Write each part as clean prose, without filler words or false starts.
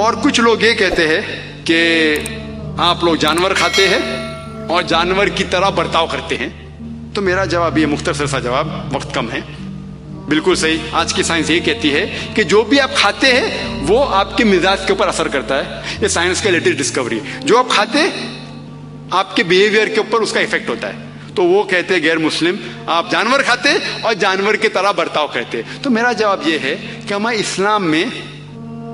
اور کچھ لوگ یہ کہتے ہیں کہ آپ لوگ جانور کھاتے ہیں اور جانور کی طرح برتاؤ کرتے ہیں. تو میرا جواب یہ مختصر سا جواب، وقت کم ہے. بالکل صحیح. آج کی سائنس یہ کہتی ہے کہ جو بھی آپ کھاتے ہیں وہ آپ کے مزاج کے اوپر اثر کرتا ہے. یہ سائنس کا لیٹسٹ ڈسکوری. جو آپ کھاتے ہیں آپ کے بیہیویئر کے اوپر اس کا ایفیکٹ ہوتا ہے. تو وہ کہتے غیر مسلم آپ جانور کھاتے اور جانور کی طرح برتاؤ کرتے. تو میرا جواب یہ ہے کہ ہمارے اسلام میں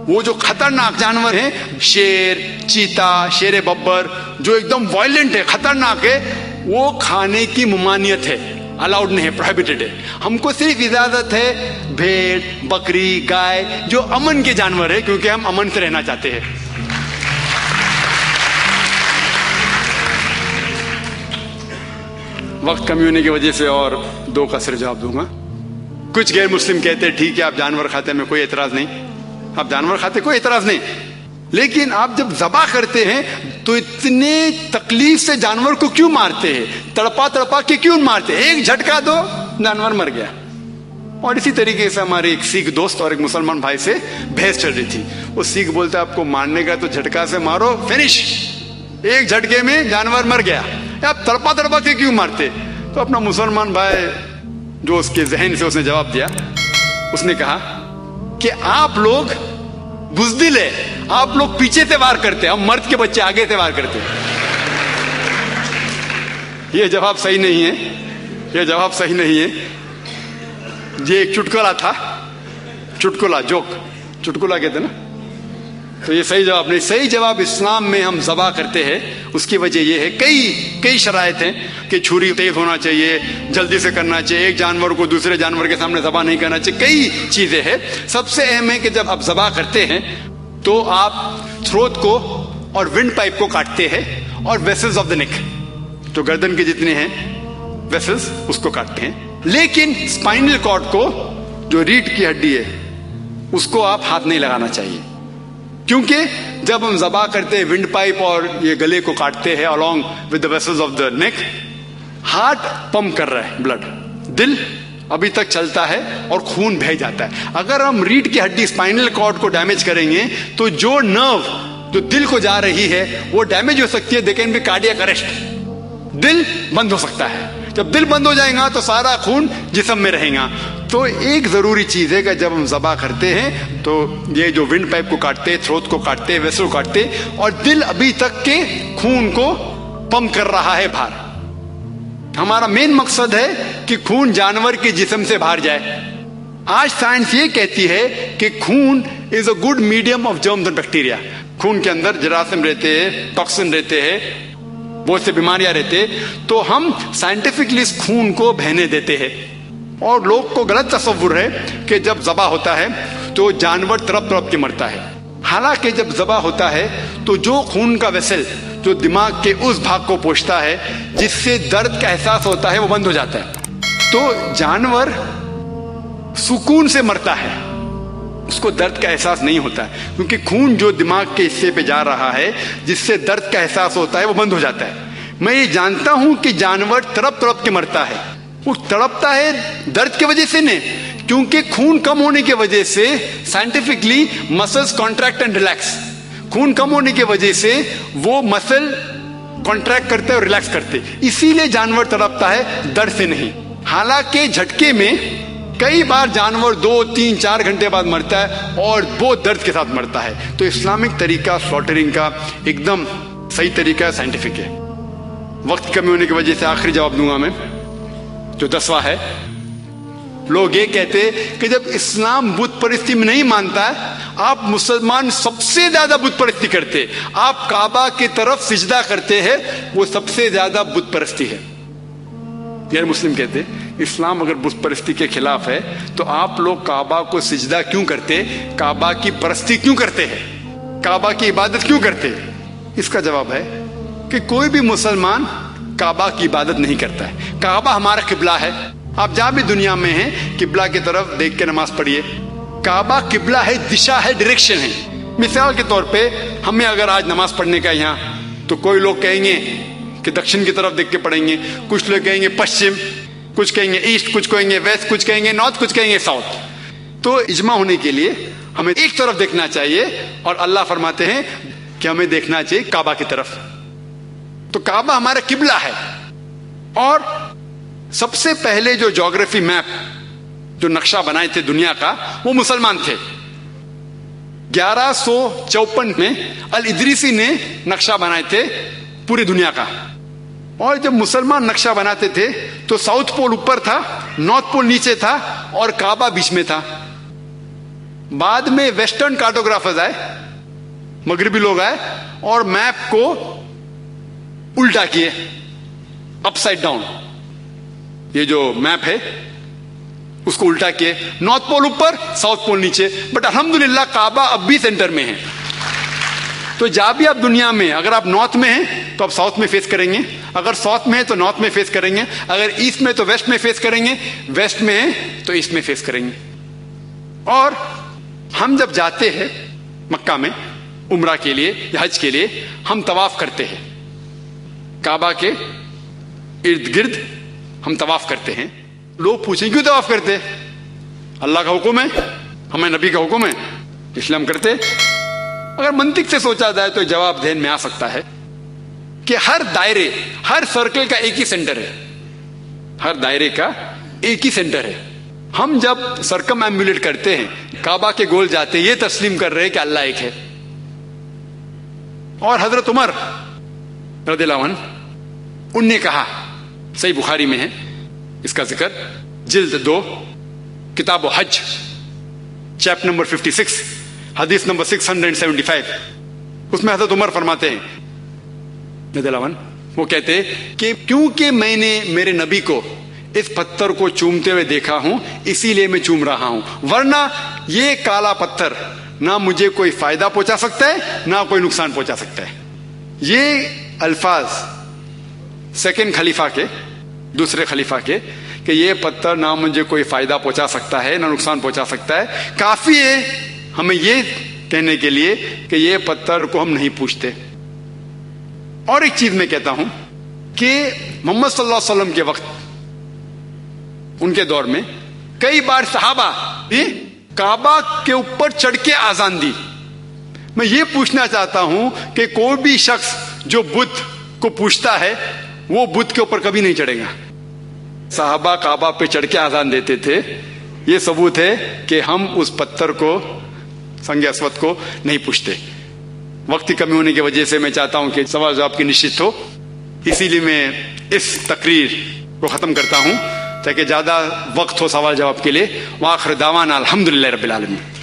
وہ جو خطرناک جانور ہیں، شیر، چیتا، شیر ببر، جو ایک دم وائلنٹ ہے، خطرناک ہے، وہ کھانے کی ممانعت ہے، الاؤڈ نہیں ہے، پروہیبٹڈ ہے. ہم کو صرف اجازت ہے بھیڑ، بکری، گائے، جو امن کے جانور ہے، کیونکہ ہم امن سے رہنا چاہتے ہیں. وقت کمی ہونے کی وجہ سے اور دو کا صرف جواب دوں گا. کچھ غیر مسلم کہتے ہیں ٹھیک ہے آپ جانور کھاتے ہیں، میں کوئی اعتراض نہیں، آپ جانور کھاتے کوئی اعتراض نہیں، لیکن آپ جب ذبح کرتے ہیں تو اتنے تکلیف سے جانور کو کیوں مارتے ہیں؟ تڑپا تڑپا کے کیوں مارتے ہیں؟ ایک جھٹکا دو جانور مر گیا. اور اسی طریقے سے ہمارے ایک سکھ دوست اور ایک مسلمان بھائی سے بحث چل رہی تھی. وہ سکھ بولتے آپ کو مارنے کا تو جھٹکا سے مارو، فنش، ایک جھٹکے میں جانور مر گیا، آپ تڑپا تڑپا کے کیوں مارتے؟ تو اپنا مسلمان بھائی جو اس کے ذہن سے اس نے جواب دیا، اس نے کہا کہ آپ لوگ بزدل ہے، آپ لوگ پیچھے سے وار کرتے، ہم مرد کے بچے آگے سے وار کرتے. یہ جواب صحیح نہیں ہے، یہ جواب صحیح نہیں ہے. یہ ایک چٹکلا تھا، چٹکلا، جوک، چٹکلا کہتے نا. تو یہ صحیح جواب نہیں. صحیح جواب اسلام میں ہم ذبح کرتے ہیں، اس کی وجہ یہ ہے کئی شرائط ہیں کہ چھری تیز ہونا چاہیے، جلدی سے کرنا چاہیے، ایک جانور کو دوسرے جانور کے سامنے ذبح نہیں کرنا چاہیے، کئی چیزیں ہیں. سب سے اہم ہے کہ جب آپ ذبح کرتے ہیں تو آپ تھروٹ کو اور ونڈ پائپ کو کاٹتے ہیں اور ویسلز آف دا نیک، جو گردن کے جتنے ہیں ویسلز، اس کو کاٹتے ہیں. لیکن اسپائنل کارڈ کو، جو ریڑھ کی ہڈی ہے، اس کو آپ ہاتھ نہیں لگانا چاہیے، کیونکہ جب ہم ذبح کرتے ہیں ونڈ پائپ اور یہ گلے کو کاٹتے ہیں along with the vessels of the neck، heart pump کر رہا ہے بلڈ، دل ابھی تک چلتا ہے اور خون بہہ جاتا ہے. اگر ہم ریڑھ کی ہڈی اسپائنل کارڈ کو ڈیمیج کریں گے تو جو نرو جو دل کو جا رہی ہے وہ ڈیمیج ہو سکتی ہے. دیکھیں بھی کارڈیاک اریسٹ، دل بند ہو سکتا ہے. جب دل بند ہو جائے گا تو سارا خون جسم میں رہے گا. تو ایک ضروری چیز ہے کہ جب ہم ذبح کرتے ہیں تو یہ جو ونڈ پائپ کو کاٹتے، تھروٹ کو کاٹتے، ویسل کو کاٹتے، اور دل ابھی تک کے خون کو پمپ کر رہا ہے باہر. ہمارا مین مقصد ہے کہ خون جانور کے جسم سے باہر جائے. آج سائنس یہ کہتی ہے کہ خون is a good medium of germs and bacteria. خون کے اندر جراثیم رہتے ہیں، ٹاکسن رہتے ہیں، بہت سے بیماریاں رہتے. تو ہم سائنٹیفکلی اس خون کو بہنے دیتے ہیں. اور لوگ کو غلط تصور ہے کہ جب ذبح ہوتا ہے تو جانور تڑپ تڑپ کے مرتا ہے. حالانکہ جب ذبح ہوتا ہے تو جو خون کا ویسل جو دماغ کے اس بھاگ کو پہنچتا ہے جس سے درد کا احساس ہوتا ہے وہ بند ہو جاتا ہے. تو جانور سکون سے مرتا ہے، اس کو درد کا احساس نہیں ہوتا ہے، کیونکہ خون جو دماغ کے حصے پہ جا رہا ہے جس سے درد کا احساس ہوتا ہے وہ بند ہو جاتا ہے. میں یہ جانتا ہوں کہ جانور تڑپ تڑپ کے مرتا ہے. وہ تڑپتا ہے درد کی وجہ سے نہیں، کیونکہ خون کم ہونے کی وجہ سے scientifically muscles contract and relax. خون کم ہونے کی وجہ سے وہ مسل کانٹریکٹ کرتے اور ریلیکس کرتے، اسی لیے جانور تڑپتا ہے، درد سے نہیں. حالانکہ جھٹکے میں کئی بار جانور 2، 3، 4 گھنٹے بعد مرتا ہے اور بہت درد کے ساتھ مرتا ہے. تو اسلامک طریقہ سلاٹرنگ کا ایک دم صحیح طریقہ ہے، سائنٹیفک ہے. وقت کی کمی ہونے کی وجہ سے آخری جواب دوں گا میں، جو 10واں ہے. لوگ یہ کہتے کہ جب اسلام بت پرستی میں نہیں مانتا ہے، آپ مسلمان سب سے زیادہ بت پرستی کرتے، آپ کعبہ کی طرف سجدہ کرتے ہیں، وہ سب سے زیادہ بت پرستی ہے. غیر مسلم کہتے اسلام اگر بت پرستی کے خلاف ہے تو آپ لوگ کعبہ کو سجدہ کیوں کرتے، کعبہ کی پرستی کیوں کرتے ہیں، کعبہ کی عبادت کیوں کرتے؟ اس کا جواب ہے کہ کوئی بھی مسلمان کعبہ کی عبادت نہیں کرتا ہے. کعبہ ہمارا قبلہ ہے. آپ جہاں بھی دنیا میں ہیں قبلہ کی طرف دیکھ کے نماز پڑھیے. کعبہ قبلہ ہے، دشا ہے، ڈائریکشن ہے. مثال کے طور پہ ہمیں اگر آج نماز پڑھنے کا یہاں، تو کوئی لوگ کہیں گے کہ دکشن کی طرف دیکھ کے پڑھیں گے، کچھ لوگ کہیں گے پشچم، کچھ کہیں گے ایسٹ، کچھ کہیں گے ویسٹ، کچھ کہیں گے نارتھ، کچھ کہیں گے ساؤتھ. تو اجماع ہونے کے لیے ہمیں ایک طرف دیکھنا چاہیے، اور اللہ فرماتے ہیں کہ ہمیں دیکھنا چاہیے کعبہ کی طرف. تو کعبہ ہمارا قبلہ ہے. اور سب سے پہلے جو جغرافی میپ، جو نقشہ بنائے تھے دنیا کا، وہ مسلمان تھے. 1154 میں الادریسی نے نقشہ بنائے تھے پوری دنیا کا. اور جب مسلمان نقشہ بناتے تھے تو ساؤتھ پول اوپر تھا، نارتھ پول نیچے تھا، اور کعبہ بیچ میں تھا. بعد میں ویسٹرن کارٹوگرافرز آئے، مغربی لوگ آئے، اور میپ کو الٹا کیے، اپ سائڈ ڈاؤن. یہ جو میپ ہے اس کو الٹا کیے، نارتھ پول اوپر، ساؤتھ پول نیچے. بٹ الحمدللہ کعبہ اب بھی سینٹر میں ہے. تو جہاں بھی آپ دنیا میں، اگر آپ نارتھ میں ہیں تو آپ ساؤتھ میں فیس کریں گے، اگر ساؤتھ میں ہیں تو نارتھ میں فیس کریں گے، اگر ایسٹ میں تو ویسٹ میں فیس کریں گے، ویسٹ میں ہیں تو ایسٹ میں فیس کریں گے. اور ہم جب جاتے ہیں مکہ میں عمرہ کے لیے یا حج کے لیے، ہم طواف کرتے ہیں کعبہ کے ارد گرد، ہم طواف کرتے ہیں. لوگ پوچھیں کیوں طواف کرتے ہیں؟ اللہ کا حکم ہے، ہمیں نبی کا حکم ہے، اس لیے ہم کرتے. اگر منطق سے سوچا جائے تو جواب ذہن میں آ سکتا ہے کہ ہر دائرے، ہر سرکل کا ایک ہی سینٹر ہے. ہر دائرے کا ایک ہی سینٹر ہے. ہم جب سرکم ایمبولیٹ کرتے ہیں، کعبہ کے گول جاتے ہیں، یہ تسلیم کر رہے ہیں کہ اللہ ایک ہے. اور حضرت عمر رضی اللہ عنہ، ان نے کہا، صحیح بخاری میں ہے اس کا ذکر، جلد 2 کتاب و حج، چیپٹر نمبر 56، حدیث نمبر 675. اس میں حضرت عمر فرماتے ہیں رضی اللہ عنہ، وہ کہتے ہیں کہ کیونکہ میں نے میرے نبی کو اس پتھر کو چومتے ہوئے دیکھا ہوں، اسی لیے میں چوم رہا ہوں، ورنہ یہ کالا پتھر نہ مجھے کوئی فائدہ پہنچا سکتا ہے نہ کوئی نقصان پہنچا سکتا ہے. یہ الفاظ سیکنڈ خلیفہ کے، دوسرے خلیفہ کے، کہ یہ پتھر نہ مجھے کوئی فائدہ پہنچا سکتا ہے نہ نقصان پہنچا سکتا ہے، کافی ہے ہمیں یہ کہنے کے لیے کہ یہ پتھر کو ہم نہیں پوچھتے. اور ایک چیز میں کہتا ہوں کہ محمد صلی اللہ علیہ وسلم کے وقت، ان کے دور میں کئی بار صحابہ بھی کعبہ کے اوپر چڑھ کے آزان دی. میں یہ پوچھنا چاہتا ہوں کہ کوئی بھی شخص جو بت کو پوچھتا ہے وہ بت کے اوپر کبھی نہیں چڑھے گا. صحابہ کعبہ پہ چڑھ کے آزان دیتے تھے. یہ ثبوت ہے کہ ہم اس پتھر کو، سنگ اسود کو، نہیں پوچھتے. وقت کی کمی ہونے کی وجہ سے میں چاہتا ہوں کہ سوال جواب کی نشست ہو، اسی لیے میں اس تقریر کو ختم کرتا ہوں تاکہ زیادہ وقت ہو سوال جواب کے لیے. وآخر دعوانا الحمدللہ رب العالمین.